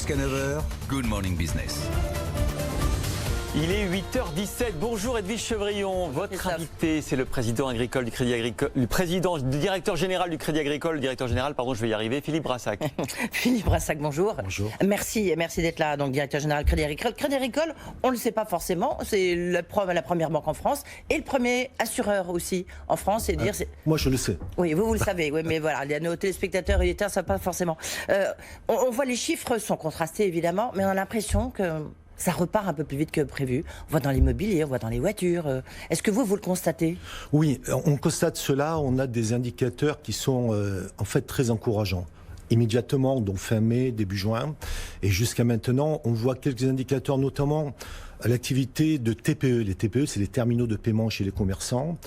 Jusqu'à 9h, Good Morning Business. Il est 8h17. Bonjour Edwige Chevrillon. Votre invité, c'est le président agricole du Crédit Agricole, le directeur général du Crédit Agricole, je vais y arriver, Philippe Brassac. Philippe Brassac, bonjour. Bonjour. Merci d'être là, donc directeur général Crédit Agricole. Crédit Agricole, on ne le sait pas forcément, c'est la première banque en France et le premier assureur aussi en France. Moi, je le sais. Oui, vous le savez, oui, mais voilà, nos téléspectateurs et les ne savent pas forcément. On voit les chiffres sont contrastés évidemment, mais on a l'impression que ça repart un peu plus vite que prévu. On voit dans l'immobilier, on voit dans les voitures. Est-ce que vous le constatez ? Oui, on constate cela. On a des indicateurs qui sont en fait très encourageants. Immédiatement, donc fin mai, début juin, et jusqu'à maintenant, on voit quelques indicateurs, notamment l'activité de TPE. Les TPE, c'est les terminaux de paiement chez les commerçants.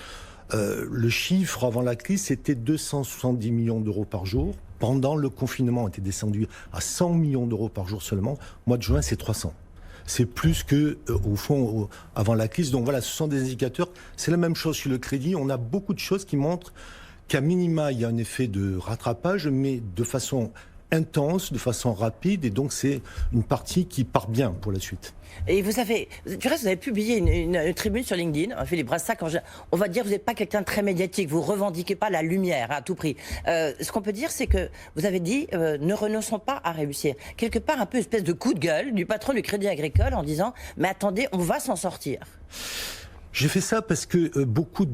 Le chiffre avant la crise, c'était 270 millions d'euros par jour. Pendant le confinement, on était descendu à 100 millions d'euros par jour seulement. Mois de juin, c'est 300. C'est plus que, au fond, avant la crise. Donc voilà, ce sont des indicateurs. C'est la même chose sur le crédit. On a beaucoup de choses qui montrent qu'à minima, il y a un effet de rattrapage, mais de façon intense, de façon rapide. Et donc, c'est une partie qui part bien pour la suite. Et vous avez publié une tribune sur LinkedIn, Philippe Brassac. On va dire, vous n'êtes pas quelqu'un de très médiatique, vous revendiquez pas la lumière à tout prix. Ce qu'on peut dire, c'est que vous avez dit, ne renonçons pas à réussir. Quelque part, un peu espèce de coup de gueule du patron du Crédit Agricole en disant, mais attendez, on va s'en sortir. J'ai fait ça parce que beaucoup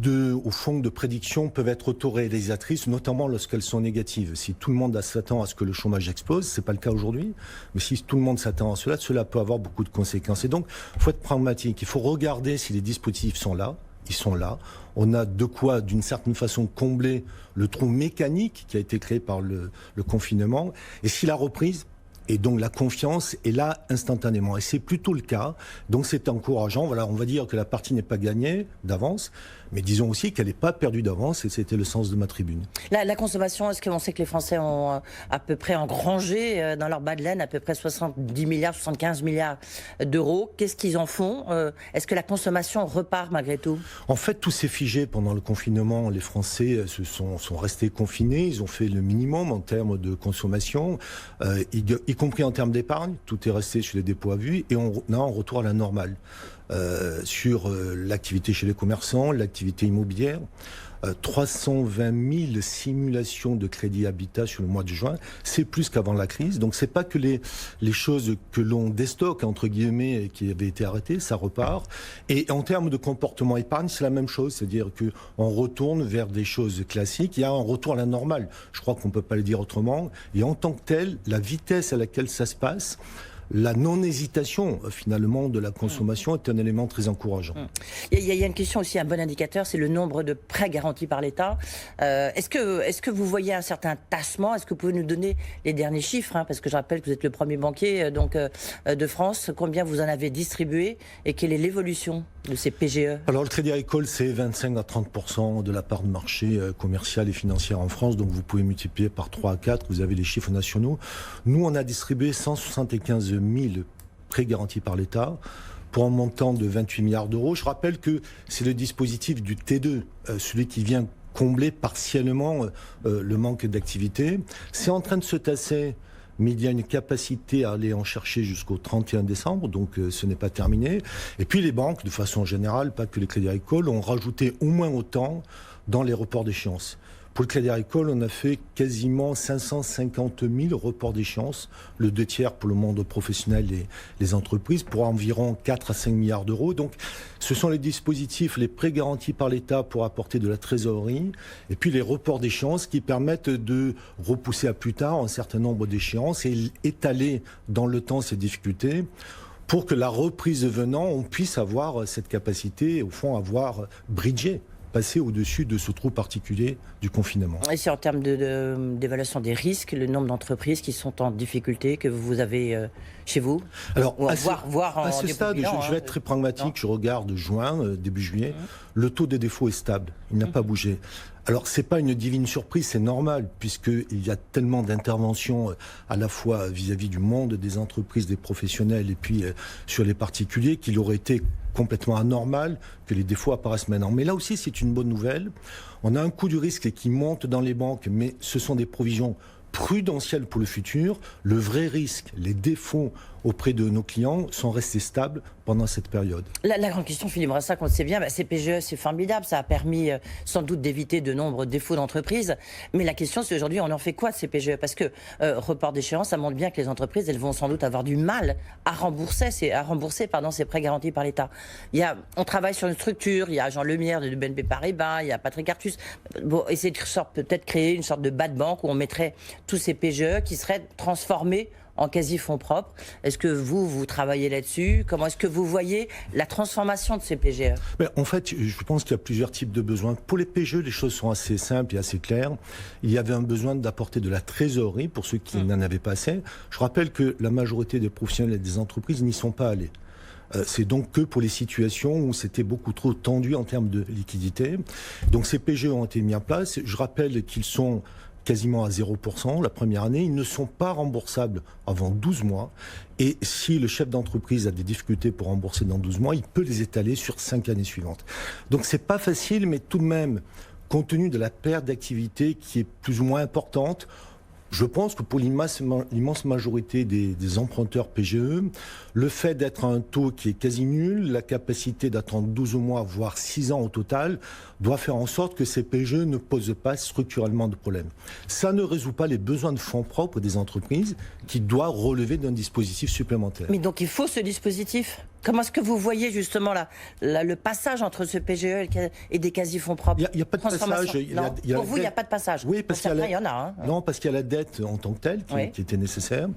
au fond, de prédictions peuvent être autoréalisatrices, notamment lorsqu'elles sont négatives. Si tout le monde s'attend à ce que le chômage explose, c'est pas le cas aujourd'hui, mais si tout le monde s'attend à cela peut avoir beaucoup de conséquences. Et donc, il faut être pragmatique. Il faut regarder si les dispositifs sont là. Ils sont là. On a de quoi, d'une certaine façon, combler le trou mécanique qui a été créé par le confinement. Et si la reprise et donc la confiance est là instantanément. Et c'est plutôt le cas. Donc c'est encourageant. Voilà, on va dire que la partie n'est pas gagnée d'avance, mais disons aussi qu'elle n'est pas perdue d'avance, et c'était le sens de ma tribune. La consommation, est-ce qu'on sait que les Français ont à peu près engrangé dans leur bas de laine à peu près 70 milliards, 75 milliards d'euros? Qu'est-ce qu'ils en font? Est-ce que la consommation repart malgré tout? En fait, tout s'est figé pendant le confinement. Les Français sont restés confinés. Ils ont fait le minimum en termes de consommation, y compris en termes d'épargne. Tout est resté sur les dépôts à vue, et on a un retour à la normale. Sur l'activité chez les commerçants, l'activité immobilière, 320 000 simulations de crédit habitat sur le mois de juin, c'est plus qu'avant la crise. Donc c'est pas que les choses que l'on déstocke, entre guillemets, qui avaient été arrêtées, ça repart. Et en termes de comportement épargne, c'est la même chose, c'est-à-dire qu'on retourne vers des choses classiques, il y a un retour à la normale. Je crois qu'on peut pas le dire autrement. Et en tant que tel, la vitesse à laquelle ça se passe, la non-hésitation, finalement, de la consommation est un élément très encourageant. Il y a une question aussi, un bon indicateur, c'est le nombre de prêts garantis par l'État. Est-ce que vous voyez un certain tassement? Est-ce que vous pouvez nous donner les derniers chiffres, parce que je rappelle que vous êtes le premier banquier de France. Combien vous en avez distribué et quelle est l'évolution de ces PGE? Alors, le Crédit Agricole, c'est 25 à 30% de la part de marché commercial et financière en France. Donc, vous pouvez multiplier par 3 à 4. Vous avez les chiffres nationaux. Nous, on a distribué 175 000 prêts garantis par l'État pour un montant de 28 milliards d'euros. Je rappelle que c'est le dispositif du T2, celui qui vient combler partiellement le manque d'activité. C'est en train de se tasser, mais il y a une capacité à aller en chercher jusqu'au 31 décembre, donc ce n'est pas terminé. Et puis les banques, de façon générale, pas que les Crédits Agricoles, ont rajouté au moins autant dans les reports d'échéance. Pour le Crédit Agricole, on a fait quasiment 550 000 reports d'échéance, le 2/3 pour le monde professionnel et les entreprises, pour environ 4 à 5 milliards d'euros. Donc, ce sont les dispositifs, les prêts garantis par l'État pour apporter de la trésorerie, et puis les reports d'échéance qui permettent de repousser à plus tard un certain nombre d'échéances et étaler dans le temps ces difficultés, pour que la reprise venant, on puisse avoir cette capacité, au fond, avoir bridgé, passer au-dessus de ce trou particulier du confinement. Et c'est en termes d'évaluation des risques, le nombre d'entreprises qui sont en difficulté que vous avez chez vous? Alors, à ce stade, je vais être très pragmatique, je regarde juin, début juillet, le taux de défaut est stable, il n'a pas bougé. Alors, c'est pas une divine surprise, c'est normal, puisqu'il y a tellement d'interventions à la fois vis-à-vis du monde, des entreprises, des professionnels, et puis sur les particuliers, qu'il aurait été complètement anormal que les défauts apparaissent maintenant. Mais là aussi, c'est une bonne nouvelle. On a un coût du risque qui monte dans les banques, mais ce sont des provisions prudentiel pour le futur. Le vrai risque, les défauts auprès de nos clients sont restés stables pendant cette période. La grande question, Philippe Brassac, on le sait bien, ces PGE, c'est formidable, ça a permis sans doute d'éviter de nombreux défauts d'entreprises, mais la question c'est aujourd'hui, on en fait quoi de ces PGE? Parce que report d'échéance, ça montre bien que les entreprises, elles vont sans doute avoir du mal à rembourser ces prêts garantis par l'État. On travaille sur une structure, il y a Jean Lemierre de BNP Paribas, il y a Patrick Artus, essayer de peut-être créer une sorte de bas de banque où on mettrait tous ces PGE qui seraient transformés en quasi-fonds propres. Est-ce que vous travaillez là-dessus? Comment est-ce que vous voyez la transformation de ces PGE? En fait, je pense qu'il y a plusieurs types de besoins. Pour les PGE, les choses sont assez simples et assez claires. Il y avait un besoin d'apporter de la trésorerie pour ceux qui n'en avaient pas assez. Je rappelle que la majorité des professionnels et des entreprises n'y sont pas allés. C'est donc que pour les situations où c'était beaucoup trop tendu en termes de liquidité. Donc ces PGE ont été mis en place. Je rappelle qu'ils sont quasiment à 0% la première année. Ils ne sont pas remboursables avant 12 mois. Et si le chef d'entreprise a des difficultés pour rembourser dans 12 mois, il peut les étaler sur 5 années suivantes. Donc c'est pas facile, mais tout de même, compte tenu de la perte d'activité qui est plus ou moins importante, je pense que pour l'immense majorité des emprunteurs PGE, le fait d'être à un taux qui est quasi nul, la capacité d'attendre 12 mois, voire 6 ans au total, doit faire en sorte que ces PGE ne posent pas structurellement de problème. Ça ne résout pas les besoins de fonds propres des entreprises qui doivent relever d'un dispositif supplémentaire. Mais donc il faut ce dispositif? Comment est-ce que vous voyez justement le passage entre ce PGE et des quasi-fonds propres? Il n'y a pas de passage. Pour vous, il n'y a pas de passage. Oui, parce qu'il y en a. Non, parce qu'il y a la dette en tant que telle qui était nécessaire.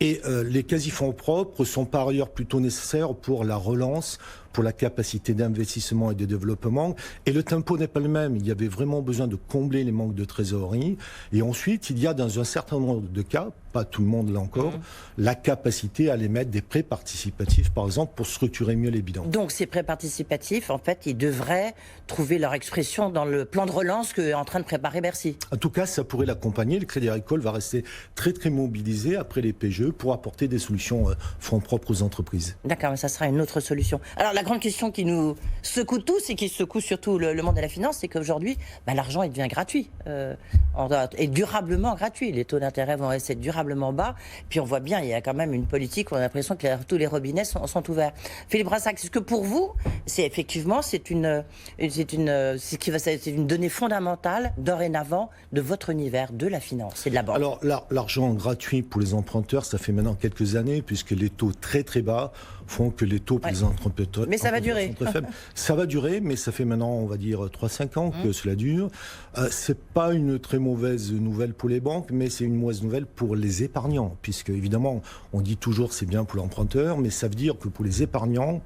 Et les quasi-fonds propres sont par ailleurs plutôt nécessaires pour la relance, pour la capacité d'investissement et de développement. Et le tempo n'est pas le même. Il y avait vraiment besoin de combler les manques de trésorerie. Et ensuite, il y a dans un certain nombre de cas, pas tout le monde là encore, la capacité à émettre des prêts participatifs, par exemple, pour structurer mieux les bilans. Donc ces prêts participatifs, en fait, ils devraient trouver leur expression dans le plan de relance qu'est en train de préparer Bercy. En tout cas, ça pourrait l'accompagner. Le Crédit Agricole va rester très très mobilisé après les PGE pour apporter des solutions fonds propres aux entreprises. D'accord, mais ça sera une autre solution. Alors la grande question qui nous secoue tous et qui secoue surtout le monde de la finance, c'est qu'aujourd'hui, l'argent il devient gratuit et durablement gratuit. Les taux d'intérêt vont rester durablement bas. Puis on voit bien, il y a quand même une politique où on a l'impression que tous les robinets sont ouverts. Philippe Brassac, est-ce que pour vous, c'est effectivement une donnée fondamentale dorénavant de votre univers, de la finance et de la banque? Alors l'argent gratuit pour les emprunteurs, ça fait maintenant quelques années, puisque les taux très très bas font que les taux pour les emprunteurs mais ça va durer. sont très faibles. Ça va durer, mais ça fait maintenant, on va dire, 3-5 ans que cela dure. C'est pas une très mauvaise nouvelle pour les banques, mais c'est une mauvaise nouvelle pour les épargnants, puisque évidemment, on dit toujours c'est bien pour l'emprunteur, mais ça veut dire que pour les épargnants,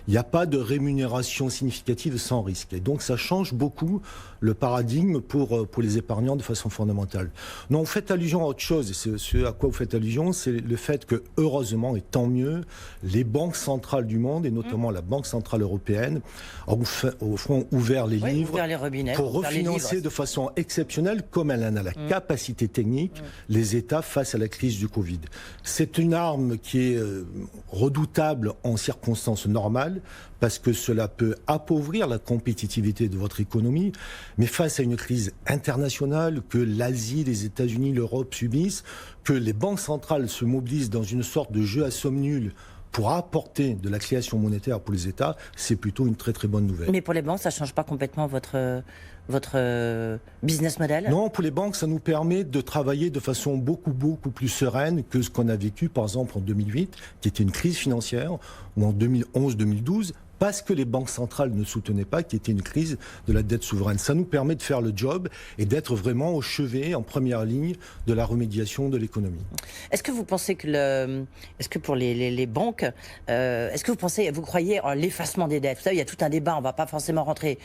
il n'y a pas de rémunération significative sans risque. Et donc ça change beaucoup le paradigme pour les épargnants de façon fondamentale. Non, vous faites allusion à autre chose, et ce à quoi vous faites allusion, c'est le fait que, heureusement, et tant mieux, les banques centrales du monde, et notamment la Banque Centrale Européenne, ont au fond ouvert les livres ouvert les robinets, pour refinancer de façon exceptionnelle, comme elle en a la capacité technique, les États face à la crise du Covid. C'est une arme qui est redoutable en circonstances normales, parce que cela peut appauvrir la compétitivité de votre économie, mais face à une crise internationale que l'Asie, les États-Unis, l'Europe subissent, que les banques centrales se mobilisent dans une sorte de jeu à somme nulle pour apporter de la création monétaire pour les États, c'est plutôt une très très bonne nouvelle. Mais pour les banques, ça ne change pas complètement votre business model? Non, pour les banques, ça nous permet de travailler de façon beaucoup plus sereine que ce qu'on a vécu, par exemple, en 2008, qui était une crise financière, ou en 2011-2012, parce que les banques centrales ne soutenaient pas, qui était une crise de la dette souveraine. Ça nous permet de faire le job et d'être vraiment au chevet, en première ligne de la remédiation de l'économie. Est-ce que vous pensez que est-ce que pour les banques, est-ce que vous croyez en l'effacement des dettes? Vous savez, il y a tout un débat, on ne va pas forcément rentrer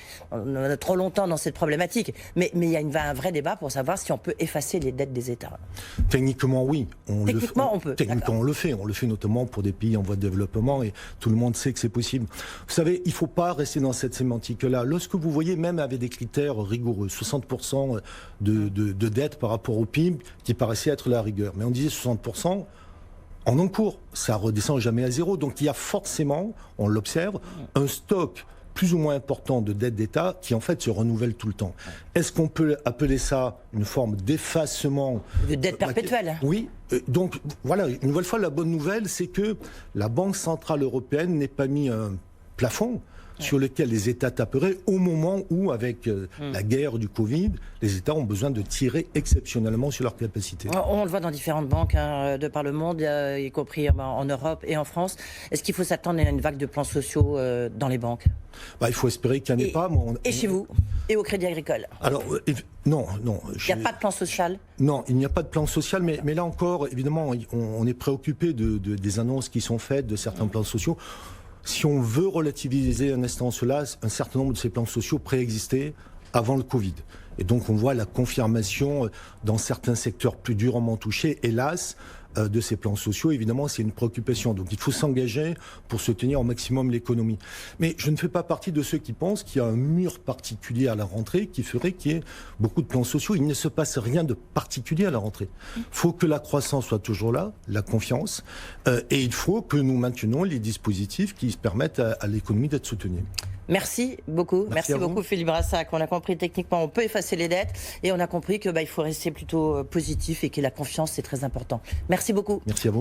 trop longtemps dans cette problématique, mais il y a un vrai débat pour savoir si on peut effacer les dettes des États. Techniquement, oui. Techniquement, on peut. Techniquement, on le fait. On le fait notamment pour des pays en voie de développement et tout le monde sait que c'est possible. Vous savez, il ne faut pas rester dans cette sémantique-là. Lorsque vous voyez, même avec des critères rigoureux, 60% de dette par rapport au PIB, qui paraissait être la rigueur. Mais on disait 60%, en cours, ça redescend jamais à zéro. Donc il y a forcément, on l'observe, un stock plus ou moins important de dette d'État qui en fait se renouvelle tout le temps. Est-ce qu'on peut appeler ça une forme d'effacement de dette perpétuelle? Oui. Donc voilà, une nouvelle fois, la bonne nouvelle, c'est que la Banque Centrale Européenne n'ait pas mis un plafond sur lequel les États taperaient au moment où, avec la guerre du Covid, les États ont besoin de tirer exceptionnellement sur leurs capacités. On le voit dans différentes banques de par le monde, y compris en Europe et en France. Est-ce qu'il faut s'attendre à une vague de plans sociaux dans les banques? Il faut espérer qu'il n'y en ait pas. Et chez vous? Et au Crédit Agricole? Alors, non. Il n'y a pas de plan social? Non, il n'y a pas de plan social, mais là encore, évidemment, on est préoccupé des annonces qui sont faites, de certains plans sociaux. Si on veut relativiser un instant cela, un certain nombre de ces plans sociaux préexistaient avant le Covid. Et donc on voit la confirmation dans certains secteurs plus durement touchés, hélas, de ces plans sociaux. Évidemment, c'est une préoccupation. Donc il faut s'engager pour soutenir au maximum l'économie. Mais je ne fais pas partie de ceux qui pensent qu'il y a un mur particulier à la rentrée qui ferait qu'il y ait beaucoup de plans sociaux. Il ne se passe rien de particulier à la rentrée. Il faut que la croissance soit toujours là, la confiance, et il faut que nous maintenions les dispositifs qui permettent à l'économie d'être soutenue. Merci beaucoup. Merci beaucoup Philippe Brassac. On a compris techniquement, on peut effacer les dettes et on a compris que il faut rester plutôt positif et que la confiance c'est très important. Merci beaucoup. Merci à vous.